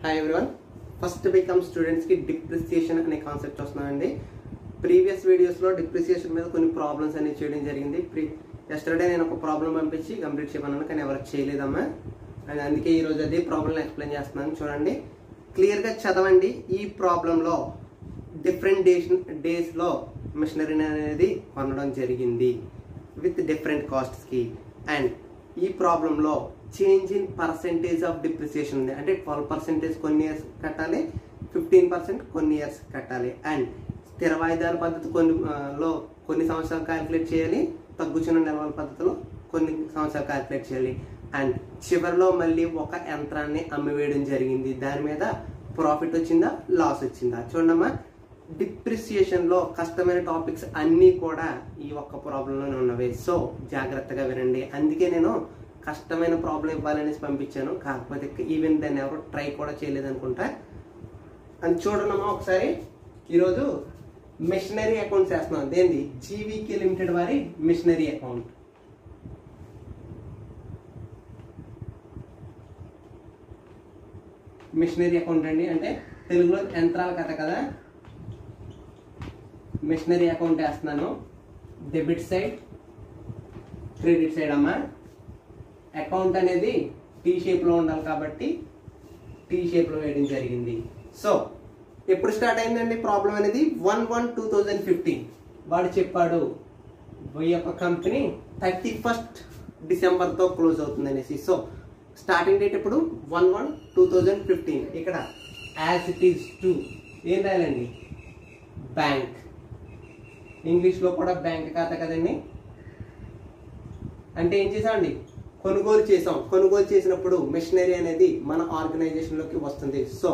Hi everyone, first BCom students కి depreciation అనే concept వస్తున్నానండి. ప్రీవియస్ వీడియోస్లో డిప్రిసియేషన్ మీద కొన్ని ప్రాబ్లమ్స్ అనేవి చేయడం జరిగింది. ఎస్టర్డే నేను ఒక ప్రాబ్లం పంపించి కంప్లీట్ చేయమన్నాను, కానీ ఎవరికి చేయలేదమ్మా. అండ్ అందుకే ఈరోజు అదే ప్రాబ్లం ఎక్స్ప్లెయిన్ చేస్తున్నాను. చూడండి, క్లియర్గా చదవండి. ఈ ప్రాబ్లంలో డిఫరెంట్ డేస్లో మిషనరీ అనేది కొనడం జరిగింది విత్ డిఫరెంట్ కాస్ట్స్కి. అండ్ ఈ ప్రాబ్లంలో change in percentage of depreciation ఉంది. అంటే 12% కొన్ని ఇయర్స్ కట్టాలి, 15% కొన్ని ఇయర్స్ కట్టాలి. అండ్ స్థిర వాయిదాల పద్ధతి కొన్ని సంవత్సరాలు క్యాలిక్యులేట్ చేయాలి, తగ్గుచున్న నెలల పద్ధతిలో కొన్ని సంవత్సరాలు క్యాలిక్యులేట్ చేయాలి. అండ్ చివరిలో మళ్ళీ ఒక యంత్రాన్ని అమ్మివేయడం జరిగింది. దాని మీద ప్రాఫిట్ వచ్చిందా, లాస్ వచ్చిందా? చూడమ్మా, డిప్రిసియేషన్లో కష్టమైన టాపిక్స్ అన్నీ కూడా ఈ ఒక్క ప్రాబ్లంలోనే ఉన్నవి. సో జాగ్రత్తగా వినండి. అందుకే నేను కష్టమైన ప్రాబ్లం ఇవ్వాలనేసి పంపించాను. కాకపోతే ఈవెన్ దాన్ని ఎవరు ట్రై కూడా చేయలేదు అనుకుంటా. అని చూడమ్మా ఒకసారి. ఈరోజు మిషనరీ అకౌంట్ చేస్తున్నాం. దేంది? జీవీకే లిమిటెడ్ వారి మిషనరీ అకౌంట్. మిషనరీ అకౌంట్ అండి, అంటే తెలుగులో యంత్రాల కథ కదా. మిషనరీ అకౌంట్ వేస్తున్నాను. డెబిట్ సైడ్, క్రెడిట్ సైడ్ అమ్మా. అకౌంట్ అనేది టీ షేప్లో ఉండాలి కాబట్టి టీ షేప్లో వేయడం జరిగింది. సో ఎప్పుడు స్టార్ట్ అయిందండి ప్రాబ్లం అనేది? 1/1/2015 వాడు చెప్పాడు ఈ యొక్క కంపెనీ 31st డిసెంబర్తో క్లోజ్ అవుతుంది అనేసి. సో స్టార్టింగ్ డేట్ ఎప్పుడు? 1/1/2015. ఇక్కడ యాజ్ ఇట్ ఈస్ టు ఏం రాయాలండి? బ్యాంక్. ఇంగ్లీష్లో కూడా బ్యాంక్ ఖాతా కదండి. అంటే ఏం చేసామండి? కొనుగోలు చేసాం. కొనుగోలు చేసినప్పుడు మిషనరీ అనేది మన ఆర్గనైజేషన్లోకి వస్తుంది. సో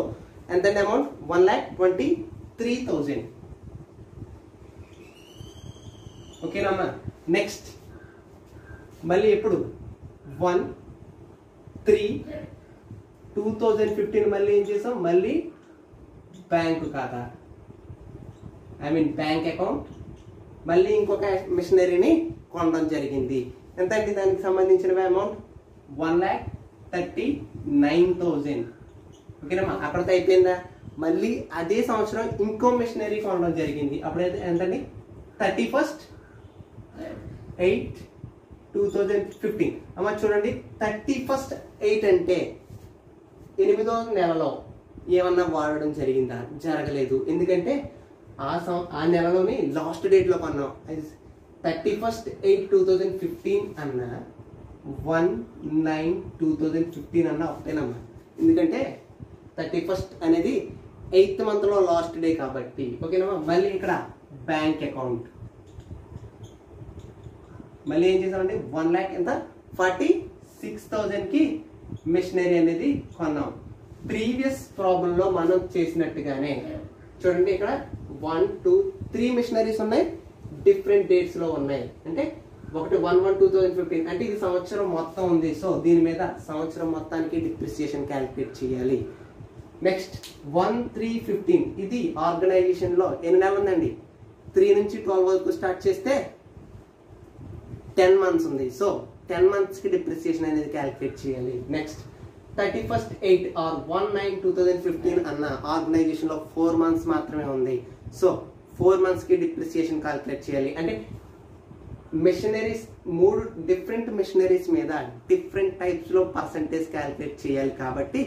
ఎంత అమౌంట్? 1,23,000. ఓకేనమ్మా. నెక్స్ట్ మళ్ళీ ఎప్పుడు? 1/3/2015 మళ్ళీ ఏం చేసాం? మళ్ళీ బ్యాంకు ఖాతా, బ్యాంక్ అకౌంట్. మళ్ళీ ఇంకొక మిషనరీని కొనడం జరిగింది. ఎంత అండి దానికి సంబంధించిన అమౌంట్? 1,39,000. ఓకేనమ్మా. అక్కడితో అయిపోయిందా? మళ్ళీ అదే సంవత్సరం ఇంకో మిషనరీ కొనడం జరిగింది. అప్పుడైతే ఎంతండి? 31st 8 2015. అమ్మ చూడండి, 31st 8 అంటే 8వ నెలలో ఏమన్నా వాడడం జరిగిందా? జరగలేదు. ఎందుకంటే ఆ నెలలోని లాస్ట్ డేట్లో కొన్నాం. 31st 8 2015 అన్న 1/9/2015 అన్న ఒకటేనమ్మా. ఎందుకంటే 31st అనేది 8th మంత్లో లాస్ట్ డే కాబట్టి. ఓకేనమ్మా. మళ్ళీ ఇక్కడ బ్యాంక్ అకౌంట్. మళ్ళీ ఏం చేసామంటే 1,46,000కి మిషనరీ అనేది కొన్నాం. ప్రీవియస్ ప్రాబ్లంలో మనం చేసినట్టుగానే చూడండి, ఇక్కడ 1 2 3 మిషనరీస్ ఉన్నాయి, డిఫరెంట్ డేట్స్ లో ఉన్నాయి. అంటే ఒకటి 1/1/2015 అంటే ఇది సంవత్సరం మొత్తం ఉంది. సో దీని మీద సంవత్సరం మొత్తానికి డిప్రిసియేషన్ క్యాలిక్యులేట్ చేయాలి. నెక్స్ట్ 1/3/15 ఇది ఆర్గనైజేషన్ లో ఎన్ని నెలలు ఉందండి? 3 నుంచి 12 వరకు స్టార్ట్ చేస్తే 10 months ఉంది. సో 10 months కి డిప్రిసియేషన్ అనేది క్యాలిక్యులేట్ చేయాలి. నెక్స్ట్ 31st 8 ఆర్ 1/9/2015 అన్న ఆర్గనైజేషన్ లో 4 months మాత్రమే ఉంది. సో 4 months కి డిప్రిసియేషన్ క్యాలిక్యులేట్ చేయాలి. అంటే మిషనరీస్ 3 డిఫరెంట్ మిషనరీస్ మీద డిఫరెంట్ టైప్స్ లో పర్సంటేజ్ క్యాలిక్యులేట్ చేయాలి కాబట్టి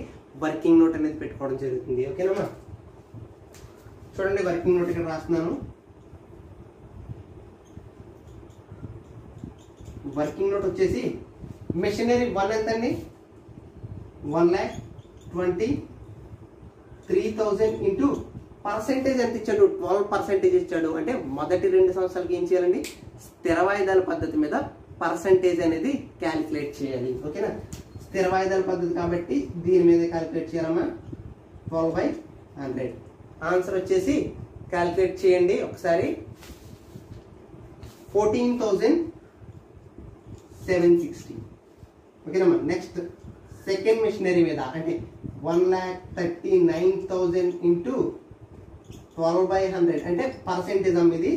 వర్కింగ్ నోట్ అనేది పెట్టుకోవడం జరుగుతుంది. ఓకేనమ్మా. చూడండి, వర్కింగ్ నోట్ ఇక్కడ రాస్తున్నాను. వర్కింగ్ నోట్ వచ్చేసి మిషనరీ 1 ఎంత అండి? 1,23,000 ఇంటూ పర్సెంటేజ్ ఎంత ఇచ్చాడు? 12% ఇచ్చాడు. అంటే మొదటి 2 సంవత్సరాలకి ఏం చేయాలండి? స్థిర వాయిదాల పద్ధతి మీద పర్సంటేజ్ అనేది క్యాలిక్యులేట్ చేయాలి. ఓకేనా. స్థిర వాయిదాల పద్ధతి కాబట్టి దీని మీద క్యాలిక్యులేట్ చేయాలమ్మా. 12/100. ఆన్సర్ వచ్చేసి క్యాలిక్యులేట్ చేయండి ఒకసారి. 14,760. ఓకేనమ్మా. నెక్స్ట్ సెకండ్ మిషనరీ మీద అంటే 1,39,000 ఇంటూ 12/100 అంటే పర్సెంటేజ్ అమ్మ. ఇది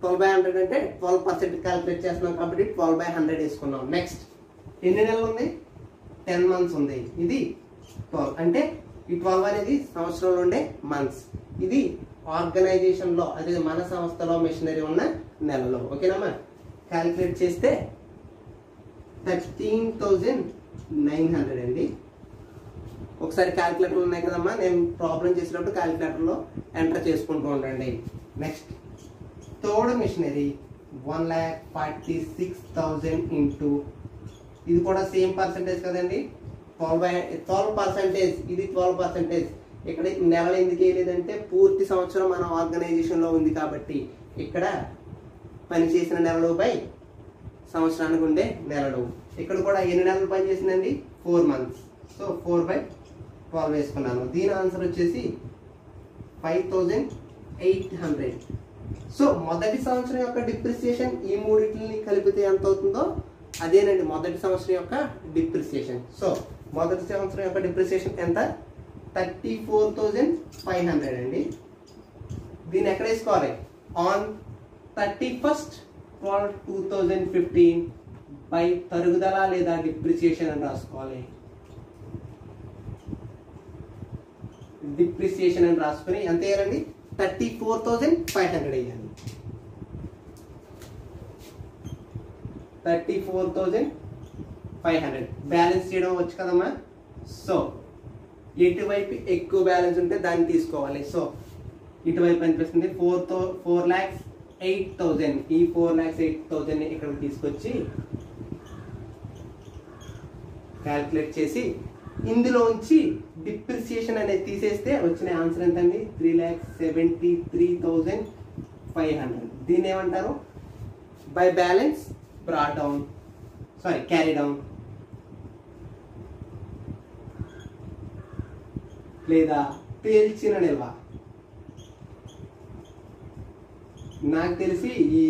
12/100 అంటే 12% క్యాలిక్యులేట్ చేస్తున్నాం కాబట్టి 12/100 వేసుకున్నాం. నెక్స్ట్ ఎన్ని నెలలు ఉంది? 10 months ఉంది. ఇది 12 అంటే ఈ 12 అనేది సంవత్సరంలో ఉండే మంత్స్. ఇది ఆర్గనైజేషన్ లో అదే మన సంస్థలో మెషినరీ ఉన్న నెలలో. ఓకేనమ్మా, క్యాలిక్యులేట్ చేస్తే 13,900 అండి. ఒకసారి క్యాలిక్యులేటర్ ఉన్నాయి కదమ్మా, నేను ప్రాబ్లం చేసినప్పుడు క్యాలిక్యులేటర్లో ఎంటర్ చేసుకుంటూ ఉండండి. నెక్స్ట్ థర్డ్ మెషినరీ 1,46,000 ఇంటూ, ఇది కూడా సేమ్ పర్సెంటేజ్ కదండి, 12%. ఇది 12%. ఇక్కడ నెలలు ఎందుకు వేయలేదంటే పూర్తి సంవత్సరం మన ఆర్గనైజేషన్లో ఉంది కాబట్టి ఇక్కడ పనిచేసిన నెలలు బై సంవత్సరానికి ఉండే నెలలు. ఇక్కడ కూడా ఎన్ని నెలలు పని చేసిందండి? 4 months. సో 4/12 వేసుకున్నాను. దీని ఆన్సర్ వచ్చేసి 5,800. సో మొదటి సంవత్సరం యొక్క డిప్రిసియేషన్ ఈ మూడింటిని కలిపితే ఎంత అవుతుందో అదేనండి మొదటి సంవత్సరం యొక్క డిప్రిసియేషన్. సో మొదటి సంవత్సరం యొక్క డిప్రిసియేషన్ ఎంత? 34,500 అండి. దీన్ని ఎక్కడ వేసుకోవాలి? ఆన్ 31st 12/2015 బై తరుగుదల లేదా డిప్రిసియేషన్ అని రాసుకోవాలి. డిప్రిసియేషన్ అని రాసుకుని ఎంత వేయాలండి? 34,500 వేయాలి. 34,500 బ్యాలెన్స్ చేయడం వచ్చు కదమ్మా. సో ఎటువైపు ఎక్కువ బ్యాలెన్స్ ఉంటే దాన్ని తీసుకోవాలి. సో ఇటువైపు అనిపిస్తుంది 4,08,000. ఈ 4,08,000 ఇక్కడ తీసుకొచ్చి క్యాల్కులేట్ చేసి ఇందులోంచి డిప్రిసియేషన్ అనేది తీసేస్తే వచ్చిన ఆన్సర్ ఎంతండి? 3,73,500. దీన్ని ఏమంటారు? By balance brought down, sorry carry down లేదా తేల్చిన నిల్వ. నాకు తెలిసి ఈ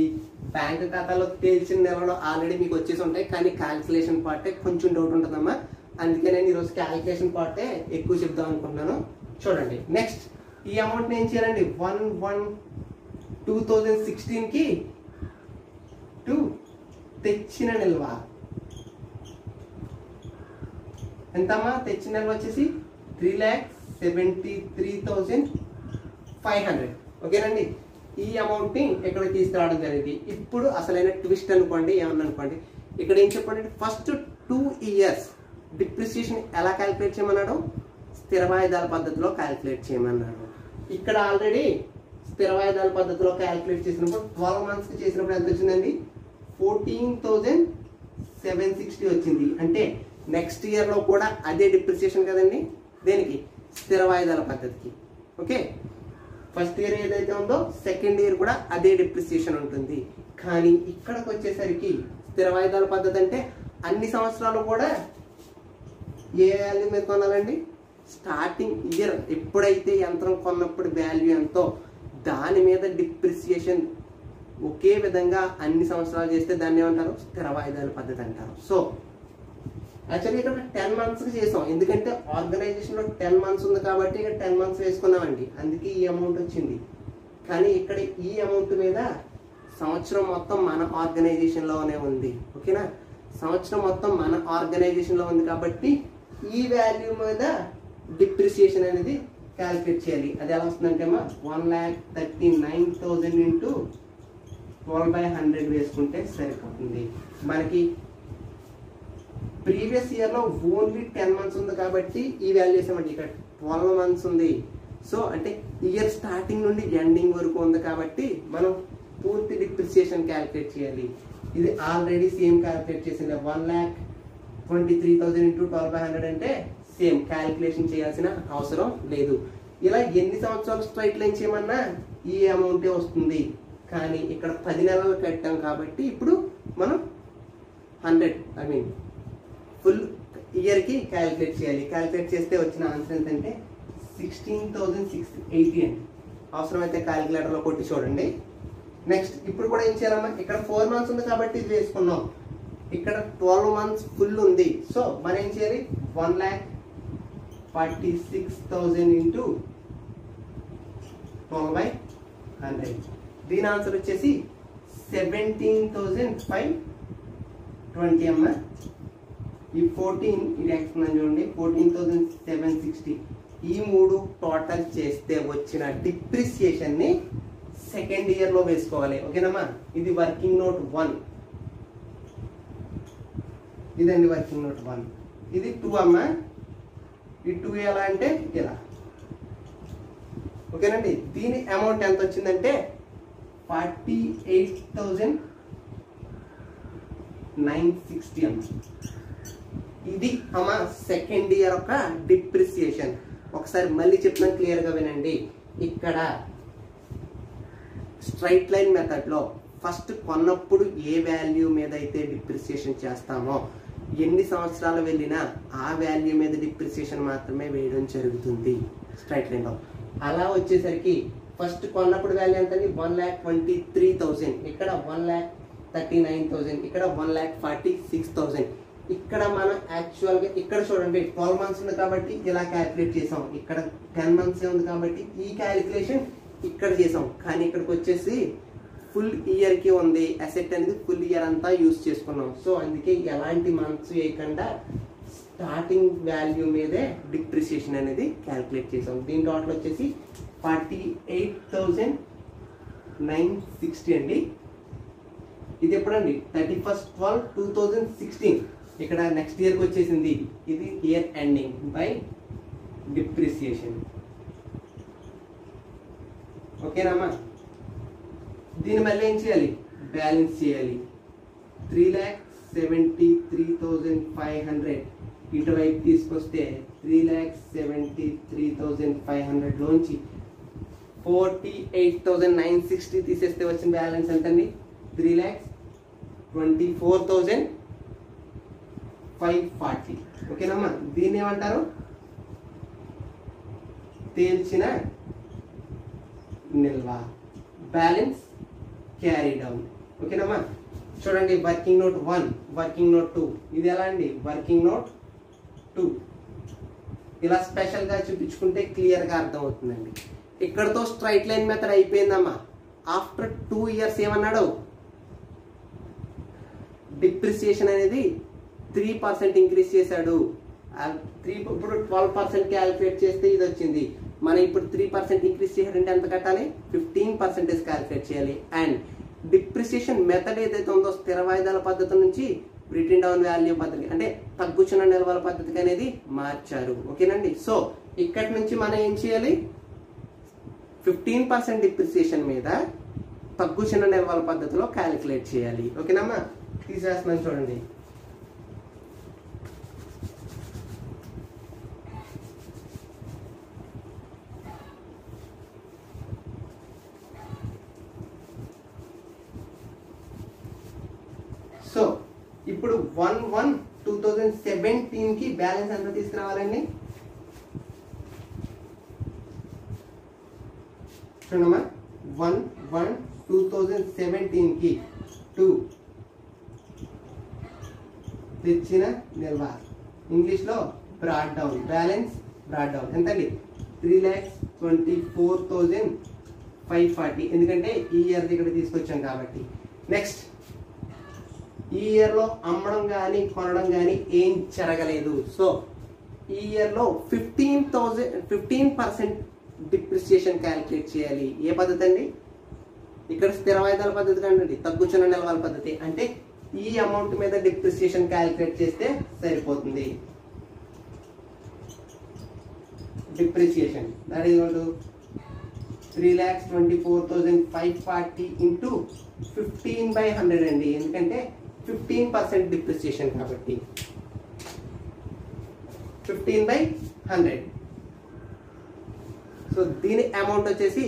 బ్యాంక్ ఖాతాలో తేల్చిన నిల్వలు ఆల్రెడీ మీకు వచ్చేసి ఉంటాయి, కానీ క్యాల్కులేషన్ పార్టే కొంచెం డౌట్ ఉంటుందమ్మా. అందుకే నేను ఈరోజు క్యాల్కులేషన్ పార్టే ఎక్కువ చెప్దాం అనుకుంటున్నాను. చూడండి, నెక్స్ట్ ఈ అమౌంట్ ఏం చేయాలండి? 1/1/2016కి టు తెచ్చిన నిల్వ ఎంతమ్మా? తెచ్చిన నిల్వ వచ్చేసి 3,73,500. ఓకేనండి, ఈ అమౌంట్ ని ఇక్కడ తీసుకురావడం జరిగింది. ఇప్పుడు అసలైన ట్విస్ట్ అనుకోండి, ఏమన్నా అనుకోండి. ఇక్కడ ఏం చెప్పండి? ఫస్ట్ 2 years డిప్రిసియేషన్ ఎలా క్యాలిక్యులేట్ చేయమన్నాడు? స్థిర వాయిదాల పద్ధతిలో క్యాలిక్యులేట్ చేయమన్నాడు. ఇక్కడ ఆల్రెడీ స్థిర వాయిదాల పద్ధతిలో క్యాలిక్యులేట్ చేసినప్పుడు 12 months కి చేసినప్పుడు ఎంత వచ్చిందండి? 14,760 వచ్చింది. అంటే నెక్స్ట్ ఇయర్ లో కూడా అదే డిప్రిసియేషన్ కదండి. దేనికి? స్థిర వాయిదాల పద్ధతికి. ఓకే, ఫస్ట్ ఇయర్ ఏదైతే ఉందో సెకండ్ ఇయర్ కూడా అదే డిప్రిసియేషన్ ఉంటుంది. కానీ ఇక్కడికి వచ్చేసరికి స్థిర వాయిదాల పద్ధతి అంటే అన్ని సంవత్సరాలు కూడా ఏ వాల్యూ మీద కొనాలండి? స్టార్టింగ్ ఇయర్ ఎప్పుడైతే యంత్రం కొన్నప్పుడు వాల్యూ ఎంతో దాని మీద డిప్రిసియేషన్ ఒకే విధంగా అన్ని సంవత్సరాలు చేస్తే దాన్ని ఏమంటారు? స్థిర వాయిదాల పద్ధతి అంటారు. సో యాక్చువల్లీ ఇక్కడ 10 months చేసాం, ఎందుకంటే ఆర్గనైజేషన్ లో 10 months ఉంది కాబట్టి ఇక్కడ 10 months వేసుకున్నామండి, అందుకే ఈ అమౌంట్ వచ్చింది. కానీ ఇక్కడ ఈ అమౌంట్ మీద సంవత్సరం మొత్తం మన ఆర్గనైజేషన్ లోనే ఉంది. ఓకేనా, సంవత్సరం మొత్తం మన ఆర్గనైజేషన్ లో ఉంది కాబట్టి ఈ వాల్యూ మీద డిప్రిసియేషన్ అనేది క్యాలిక్యులేట్ చేయాలి. అది ఎలా వస్తుందంటే అమ్మా 1,39,000 ఇంటూ 12/100 వేసుకుంటే సరిపోతుంది. మనకి ప్రీవియస్ ఇయర్ లో ఓన్లీ 10 months ఉంది కాబట్టి ఈ వాల్యూ వేసామండి. ఇక్కడ 12 months ఉంది. సో అంటే ఇయర్ స్టార్టింగ్ నుండి ఎండింగ్ వరకు ఉంది కాబట్టి మనం పూర్తి డిప్రిసియేషన్ క్యాలిక్యులేట్ చేయాలి. ఇది ఆల్రెడీ సేమ్ క్యాలిక్యులేట్ చేసింది. 1,23,000 ఇంటూ 12/100 అంటే సేమ్ క్యాలిక్యులేషన్ చేయాల్సిన అవసరం లేదు. ఇలా ఎన్ని సంవత్సరాలు స్ట్రైట్ లైన్ చేయమన్నా ఈ అమౌంటే వస్తుంది. కానీ ఇక్కడ 10 నెలలు కట్టాం కాబట్టి ఇప్పుడు మనం 100 ఫుల్ ఇయర్ కి క్యాలిక్యులేట్ చేయాలి. క్యాలిక్యులేట్ చేస్తే వచ్చిన ఆన్సర్ ఎంతంటే 16,680 అండి. అవసరమైతే క్యాలిక్యులేటర్ లో కొట్టి చూడండి. నెక్స్ట్ ఇప్పుడు కూడా ఏం చేయాలమ్మా? ఇక్కడ 4 months ఉంది కాబట్టి ఇది వేసుకున్నాం. ఇక్కడ 12 months ఫుల్ ఉంది. సో మనం ఏం చేయాలి? 1,46,000 ఇంటూ 12/100. దీని ఆన్సర్ వచ్చేసి 17,520 అమ్మా. ఈ 14 ఇది ఎక్స్ప్లెయిన్ చూడండి, 14,760 ఈ మూడు టోటల్ చేస్తే వచ్చిన డిప్రిసియేషన్ ని సెకండ్ ఇయర్ లో వేసుకోవాలి. ఓకేనమ్మా, ఇది వర్కింగ్ నోట్ 1, ఇదండి వర్కింగ్ నోట్ 1. ఇది 2 అమ్మా. ఈ 2 ఎలా అంటే ఇలా. ఓకేనండి, దీని అమౌంట్ ఎంత వచ్చిందంటే 48,960 అమ్మ. ఇది అమ్మ సెకండ్ ఇయర్ ఒక డిప్రిసియేషన్. ఒకసారి మళ్ళీ చెప్తున్నాను, క్లియర్ గా వినండి. ఇక్కడ స్ట్రైట్ లైన్ మెథడ్ లో ఫస్ట్ కొన్నప్పుడు ఏ వాల్యూ మీద అయితే డిప్రిసియేషన్ చేస్తామో ఎన్ని సంవత్సరాలు వెళ్ళినా ఆ వాల్యూ మీద డిప్రిసియేషన్ మాత్రమే వేయడం జరుగుతుంది స్ట్రైట్ లైన్ లో. అలా వచ్చేసరికి ఫస్ట్ కొన్నప్పుడు వాల్యూ ఎంత అండి? 1,23,000, ఇక్కడ 1,39,000, ఇక్కడ 1,46,000. ఇక్కడ మనం యాక్చువల్ గా ఇక్కడ చూడండి 12 మంత్స్ ఉంది కాబట్టి ఇలా క్యాలిక్యులేట్ చేసాం. ఇక్కడ 10 మంత్స్ ఉంది కాబట్టి ఈ క్యాలిక్యులేషన్ ఇక్కడ చేసాం. కానీ ఇక్కడికి వచ్చేసి ఫుల్ ఇయర్ కి ఉంది అసెట్ అనేది, ఫుల్ ఇయర్ అంతా యూజ్ చేసుకున్నాం. సో అందుకే ఎలాంటి మంత్స్ వేయకుండా స్టార్టింగ్ వాల్యూ మీదే డిప్రిసియేషన్ అనేది క్యాలిక్యులేట్ చేసాం. దీని టోటల్ వచ్చేసి 48,960 అండి. ఇది ఎప్పుడండి? 31/12/2016. ఇక్కడ నెక్స్ట్ ఇయర్కి వచ్చేసింది. ఇది ఇయర్ ఎండింగ్ బై డిప్రిసియేషన్. ఓకేనమ్మా, దీన్ని మళ్ళీ ఏం చేయాలి? బ్యాలెన్స్ చేయాలి. 3,73,500 ఇటువైపు తీసుకొస్తే 3,73,500 లోంచి 48,960 తీసేస్తే వచ్చిన బ్యాలెన్స్ ఎంతండి? 3,24,540. ఓకేనమ్మా, దీన్ని ఏమంటారు? తేల్చిన నిల్వ, బ్యాలెన్స్ క్యారీ డౌన్. ఓకేనమ్మా, చూడండి వర్కింగ్ నోట్ 1, వర్కింగ్ నోట్ 2. ఇది ఎలా అండి? Working note 2. ఇలా స్పెషల్ గా చూపించుకుంటే క్లియర్ గా అర్థం అవుతుందండి. ఇక్కడతో స్ట్రైట్ లైన్ మెథడ్ అయిపోయిందమ్మా. ఆఫ్టర్ 2 ఇయర్స్ ఏమన్నాడు? డిప్రిసియేషన్ అనేది 3% ఇంక్రీజ్ చేశాడు. ఇప్పుడు 12% క్యాలిక్యులేట్ చేస్తే ఇది వచ్చింది. మనం ఇప్పుడు 3% ఇంక్రీజ్ చేయాలంటే ఎంత కట్టాలి? 15% క్యాలిక్యులేట్ చేయాలి. అండ్ డిప్రిసియేషన్ మెథడ్ ఏదైతే ఉందో స్థిర వాయిదాల పద్ధతి నుంచి రిటర్న్ డౌన్ వాల్యూ పద్ధతి అంటే తగ్గుచున్న నిల్వల పద్ధతికి అనేది మార్చారు. ఓకేనండి, సో ఇక్కడి నుంచి మనం ఏం చేయాలి? 15% డిప్రిసియేషన్ మీద తగ్గుచున్న నిల్వల పద్ధతిలో క్యాలిక్యులేట్ చేయాలి. ఓకేనమ్మా, తీసేస్తున్నాను చూడండి. సో ఇప్పుడు 1/1/2017 కి బ్యాలెన్స్ ఎంత తీసుకురావాలండి? చూడమ్మా, 1/1/2017 కి 2 తెచ్చిన నిల్వ, ఇంగ్లీష్ లో broad down, balance broad down ఎంతండి? 3,24,540. ఎందుకంటే ఈ ఇయర్ ఇక్కడ తీసుకొచ్చాం కాబట్టి. నెక్స్ట్, ఈ ఇయర్ లో అమ్మడం కానీ కొనడం కానీ ఏం జరగలేదు. సో ఈ ఇయర్ లో 15% డిప్రిసియేషన్ క్యాలిక్యులేట్ చేయాలి. ఏ పద్ధతి అండి? ఇక్కడ స్థిర వాయిదాల పద్ధతి కండి, తగ్గుచున్న నిల్వల పద్ధతి. అంటే ఈ అమౌంట్ మీద డిప్రిసియేషన్ క్యాలిక్యులేట్ చేస్తే సరిపోతుంది. Depreciation that is equal to 3,24,540 into 15/100 అండి. ఎందుకంటే 15% డిప్రిసియేషన్ కాబట్టి 15/100. సో దీని అమౌంట్ వచ్చేసి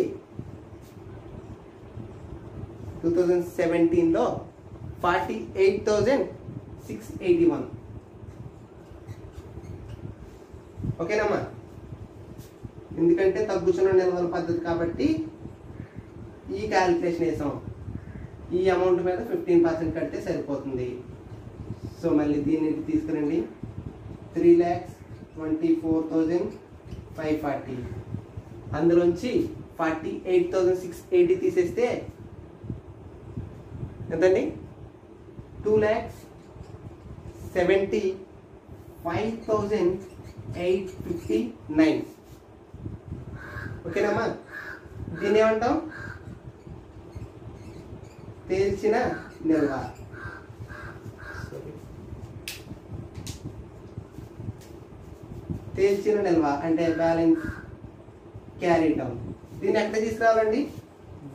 2017 లో 48,681. ఓకేనమ్మా, ఎందుకంటే తగ్గుచున్న నిల్వల పద్ధతి కాబట్టి ఈ క్యాలిక్యులేషన్ వేసాం. ఈ అమౌంట్ మీద 15% కడితే సరిపోతుంది. సో మళ్ళీ దీన్ని తీసుకురండి. 3,24,540 అందులోంచి 48,680 తీసేస్తే ఎంతండి? 2,75,859. ఓకేనమ్మా. దీన్ని ఏమంటాం? తేల్చిన నిల్వ. తేల్చిన నిల్వ అంటే బ్యాలెన్స్ క్యారీ డౌన్. దీన్ని ఎక్కడ తీసుకురావాలండి?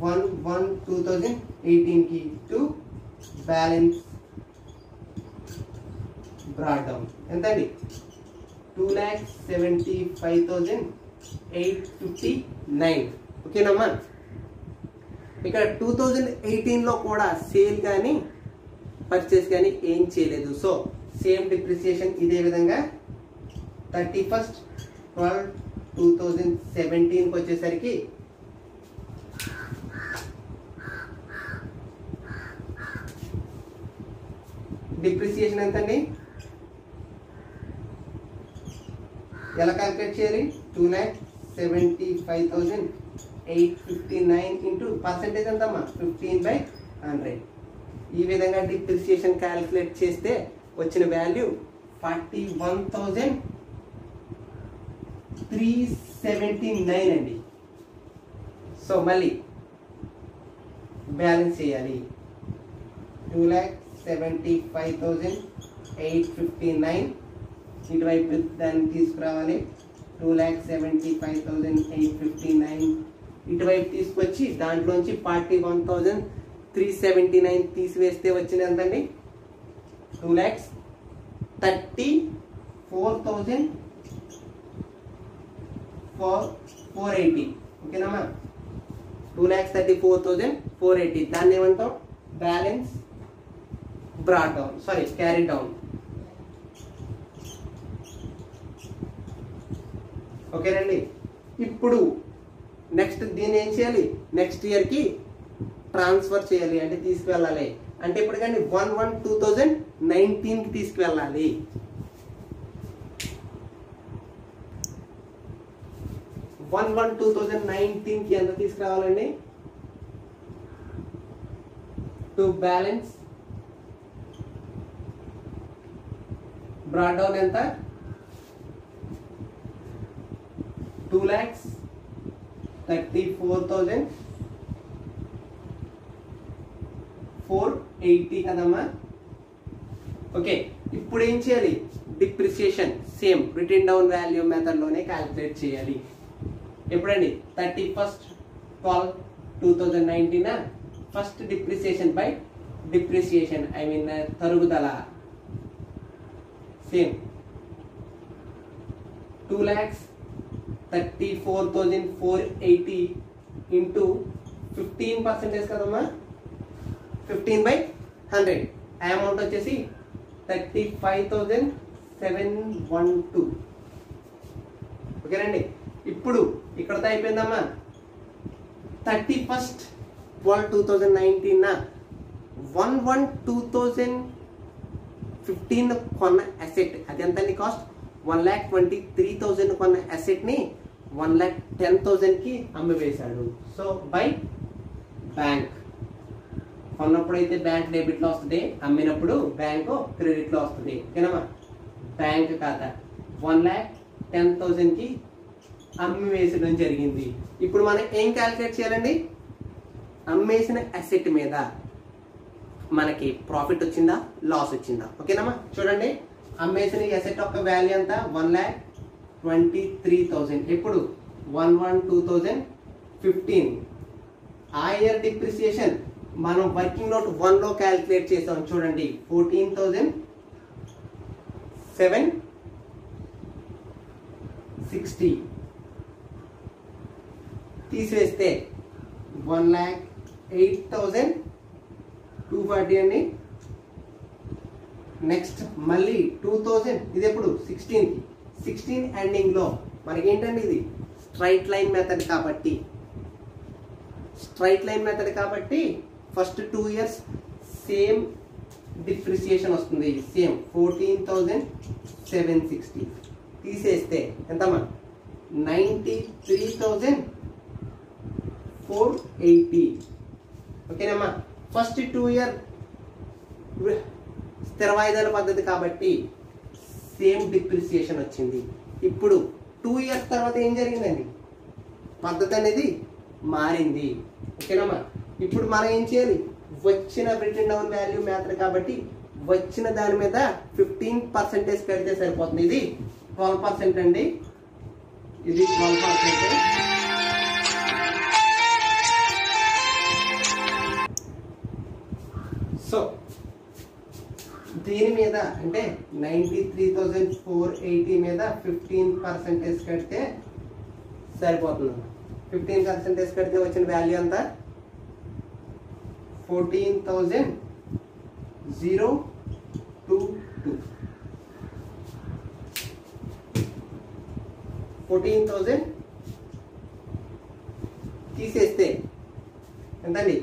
1/1/2018 టు బ్యాలెన్స్ బ్రాట్ డౌన్. ఎంతండి? 2,75,859. ఓకేనమ్మా. ఇక్కడ 2018లో కూడా సేల్ కానీ పర్చేస్ కానీ ఏం చేయలేదు. సో సేమ్ డిప్రిసియేషన్ ఇదే విధంగా 31/12/2017కి వచ్చేసరికి డిప్రిసియేషన్ ఎంతండి? ఎలా క్యాల్కులేట్ చేయాలి? 2,75,859 ఇంటూ పర్సెంటేజ్ ఎంతమ్మా? 15/100. ఈ విధంగా డిప్రిసియేషన్ క్యాల్కులేట్ చేస్తే వచ్చిన వాల్యూ 41,379 అండి. సో మళ్ళీ బ్యాలెన్స్ చేయాలి. 2,75,859 ఇటువైపు దాన్ని తీసుకురావాలి. 2,75,859 ఇటువైపు తీసుకొచ్చి దాంట్లోంచి 41,379 తీసివేస్తే వచ్చింది ఎంతండి? 2,34,480. ఓకేనమ్మా. 2,34,480. దాన్ని ఏమంటాం? Balance brought down, sorry carry down. ఓకేనండి. ఇప్పుడు నెక్స్ట్ దీన్ని ఏం చేయాలి? నెక్స్ట్ ఇయర్కి ట్రాన్స్ఫర్ చేయాలి, అంటే తీసుకువెళ్ళాలి. అంటే ఇప్పుడు కానీ 1/1/2019కి తీసుకువెళ్ళాలి. కి ఎంత తీసుకురావాలండి? టు బ్యాలెన్స్ బ్రాట్ డౌన్ ఎంత? 2,34,480 కదమ్మా. ఓకే. ఇప్పుడు ఏం చేయాలి? Depreciation same return down value method లోనే క్యాలిక్యులేట్ చేయాలి. ఎప్పుడండి? 31/12/2019 first depreciation by depreciation, I mean తరుగుదల. సేమ్ 2,34,480 ఇంటూ 15% కదమ్మా. 15/100. అమౌంట్ వచ్చేసి 35,712. ఓకేనండి. ఇప్పుడు ఇక్కడతో అయిపోయిందమ్మా. 31/12/2019 1/1/2015 కొన్న అసెట్ అది ఎంతండి? కాస్ట్ 1,23,000 కొన్న అసెట్ ని 1,10,000కి అమ్మివేశాడు. So by bank. కొన్నప్పుడు అయితే బ్యాంక్ డెబిట్ లో వస్తుంది, అమ్మినప్పుడు బ్యాంకు క్రెడిట్ లో వస్తుంది. ఓకేనమ్మా. బ్యాంక్ ఖాతా 1,10,000కి అమ్మివేసడం జరిగింది. ఇప్పుడు మనం ఏం క్యాలిక్యులేట్ చేయాలండి? అమ్మేసిన అసెట్ మీద మనకి ప్రాఫిట్ వచ్చిందా, లాస్ వచ్చిందా? ఓకేనమ్మా. చూడండి, అమ్మేసిన అసెట్ యొక్క వాల్యూ ఎంత? 1,23,000. ఎప్పుడు? 1/1/2015. ఆ ఇయర్ డిప్రిసియేషన్ మనం వర్కింగ్ నోట్ 1లో క్యాలిక్యులేట్ చేసాం. చూడండి, 14,760 తీసివేస్తే 1,08,240 అండి. నెక్స్ట్ మళ్ళీ 2,000. ఇది ఎప్పుడు? 16 ఎండింగ్ లో మనకి ఏంటండి? ఇది స్ట్రైట్ లైన్ మెథడ్ కాబట్టి ఫస్ట్ 2 ఇయర్స్ సేమ్ డిప్రిసియేషన్ వస్తుంది. సేమ్ 14,760 తీసేస్తే ఎంతమ్మా? 93,480. ఓకేనమ్మా. ఫస్ట్ 2 ఇయర్ స్థిర వాయిదాల పద్ధతి కాబట్టి సేమ్ డిప్రిసియేషన్ వచ్చింది. ఇప్పుడు 2 ఇయర్స్ తర్వాత ఏం జరిగిందండి? పద్ధతి అనేది మారింది. ఓకేనమ్మా. ఇప్పుడు మనం ఏం చేయాలి, వచ్చిన రిటర్న్ డౌన్ వాల్యూ మెథడ్ కాబట్టి వచ్చిన దాని మీద 15% పెడితే సరిపోతుంది. ఇది 12% అండి, ఇది 12%. సో దీని మీద అంటే 93,480 మీద 15% కడితే సరిపోతుంది. 15% కడితే వచ్చిన వాల్యూ అంతా 14,022. 14,000 తీసేస్తే ఎంతండి,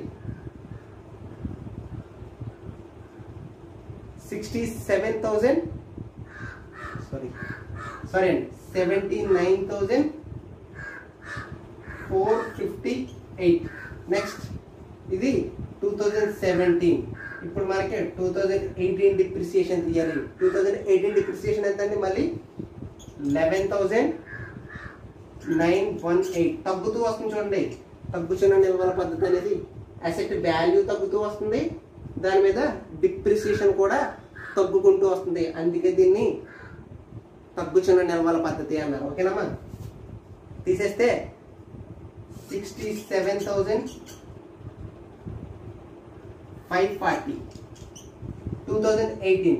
79,458. నెక్స్ట్ ఇది 2017. ఇప్పుడు మనకి 2018 డిప్రిసియేషన్ తీయాలి. 2018 డిప్రిసియేషన్ ఎంత అండి, మళ్ళీ 11,918. తగ్గుతూ వస్తుంది చూడండి. తగ్గుతున్న నిల్వల పద్ధతి అనేది అసెట్ వాల్యూ తగ్గుతూ వస్తుంది, దాని మీద డిప్రిసియేషన్ కూడా తగ్గుకుంటూ వస్తుంది. అందుకే దీన్ని తగ్గుచున్న నిల్వల పద్ధతి అన్నారు. ఓకేనమ్మా. తీసేస్తే 67,540 2018.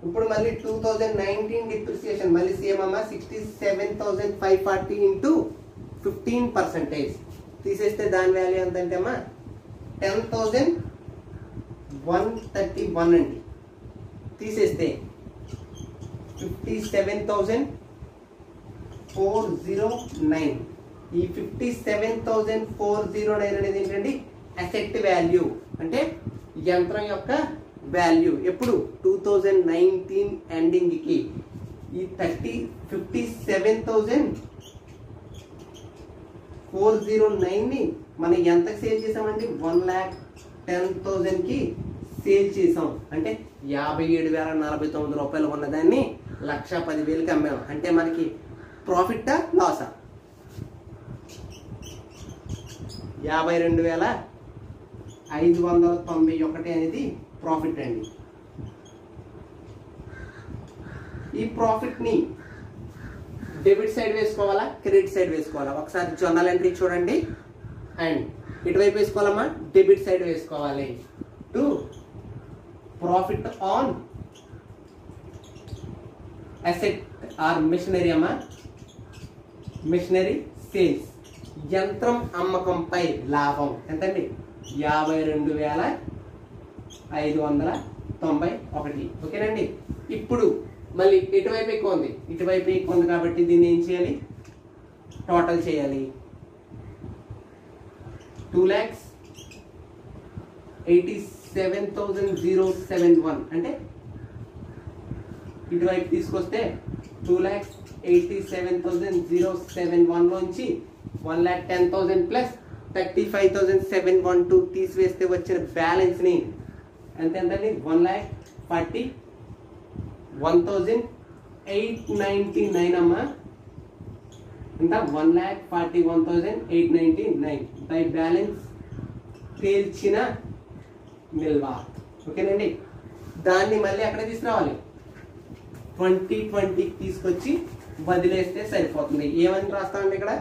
ఇప్పుడు మళ్ళీ 2019 డిప్రిసియేషన్ మళ్ళీ సేమ్ అమ్మా, 67,540 ఇంటూ 15%. తీసేస్తే దాని వాల్యూ ఎంత అంటే అమ్మా 10,131 అండి. తీసేస్తే 57,409. ఈ 57,409 అనేది ఏంటండి, అసెట్ వాల్యూ అంటే యంత్రం యొక్క వాల్యూ. ఎప్పుడు 2019 ఎండింగ్ కి ఈ 57,409 ని మనం ఎంతకు సేల్ చేసామండి, 1,10,000 కి సేల్ చేసాం. అంటే 57,049 రూపాయలు ఉన్నదాన్ని 1,10,000కి అమ్మాము. అంటే మనకి ప్రాఫిట్టా లాసా? 52,591 అనేది ప్రాఫిట్ అండి. ఈ ప్రాఫిట్ ని డెబిట్ సైడ్ వేసుకోవాలా, క్రెడిట్ సైడ్ వేసుకోవాలా? ఒకసారి జర్నల్ ఎంట్రీ చూడండి. అండ్ ఇటువైపు వేసుకోవాలమ్మా, డెబిట్ సైడ్ వేసుకోవాలి. To profit on asset or machinery అమ్మా, మిషనరీ సేల్స్, యంత్రం అమ్మకంపై లాభం ఎంతండి, 52,591. ఓకేనండి. ఇప్పుడు మళ్ళీ ఇటువైపు ఎక్కువ ఉంది, ఇటువైపు ఎక్కువ ఉంది కాబట్టి దీన్ని ఏం చేయాలి, టోటల్ చేయాలి. 2,87,071 అంటే ఇటువైపు తీసుకొస్తే 2,87,071 నుంచి 1,10,000 ప్లస్ 35,712 తీసివేస్తే వచ్చిన బ్యాలెన్స్ ని ఎంతండి, 1,41,899 అమ్మా. ఇంకా 1,41,899 బై బ్యాలెన్స్ తేల్చిన నిల్వ. ఓకేనండి. దాన్ని మళ్ళీ అక్కడ తీసుకురావాలి, 2020 తీసుకొచ్చి వదిలేస్తే సరిపోతుంది. ఏమని రాస్తామండి ఇక్కడ,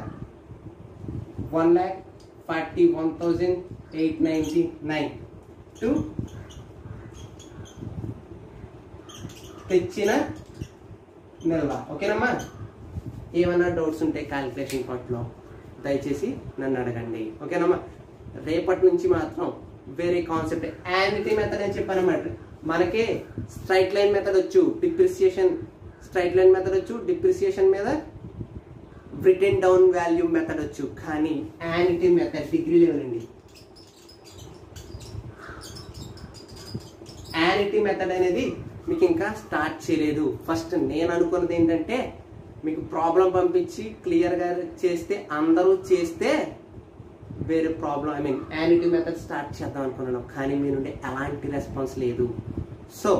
1,41,899 టు తెచ్చిన నిల్వ. ఓకేనమ్మా. ఏమన్నా డౌట్స్ ఉంటే క్యాలిక్యులేషన్ పార్ట్లో దయచేసి నన్ను అడగండి. ఓకేనమ్మా. రేపటి నుంచి మాత్రం వేరే కాన్సెప్ట్ యాన్యుటీ మెథడ్ అని చెప్పానమాట. మనకే స్ట్రైట్ లైన్ మెథడ్ వచ్చు, డిప్రిసియేషన్ స్ట్రైట్ లైన్ మెథడ్ వచ్చు, డిప్రిసియేషన్ మీద రిటర్న్ డౌన్ వాల్యూ మెథడ్ వచ్చు. కానీ యాన్యుటీ మెథడ్ డిగ్రీ లెవెల్ అండి. యాన్యుటీ మెథడ్ అనేది మీకు ఇంకా స్టార్ట్ చేయలేదు. ఫస్ట్ నేను అనుకున్నది ఏంటంటే మీకు ప్రాబ్లం పంపించి క్లియర్గా చేస్తే, అందరూ చేస్తే వేరే ప్రాబ్లం యాన్యుటీ మెథడ్ స్టార్ట్ చేద్దాం అనుకున్నాను. కానీ మీ నుండి ఎలాంటి రెస్పాన్స్ లేదు. సో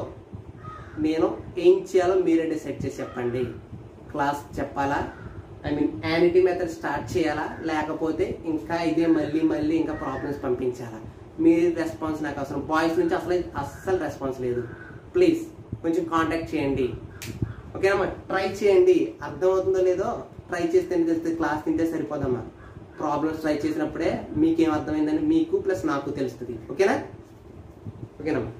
నేను ఏం చేయాలో మీరే డిసైడ్ చేసి చెప్పండి. క్లాస్ చెప్పాలా, యానిటీ మెథడ్ స్టార్ట్ చేయాలా, లేకపోతే ఇంకా ఇదే మళ్ళీ ఇంకా ప్రాబ్లమ్స్ పంపించాలా? మీ రెస్పాన్స్ నాకు అవసరం. బాయ్స్ నుంచి అస్సలు రెస్పాన్స్ లేదు. ప్లీజ్ కొంచెం కాంటాక్ట్ చేయండి, ఓకేనమ్మా? ట్రై చేయండి, అర్థమవుతుందో లేదో ట్రై చేస్తే తెలుస్తుంది. క్లాస్ తింటే సరిపోదమ్మా. ప్రాబ్లమ్స్ ట్రై చేసినప్పుడే మీకేం అర్థమైందని మీకు ప్లస్ నాకు తెలుస్తుంది. ఓకేనా? ఓకేనమ్మా.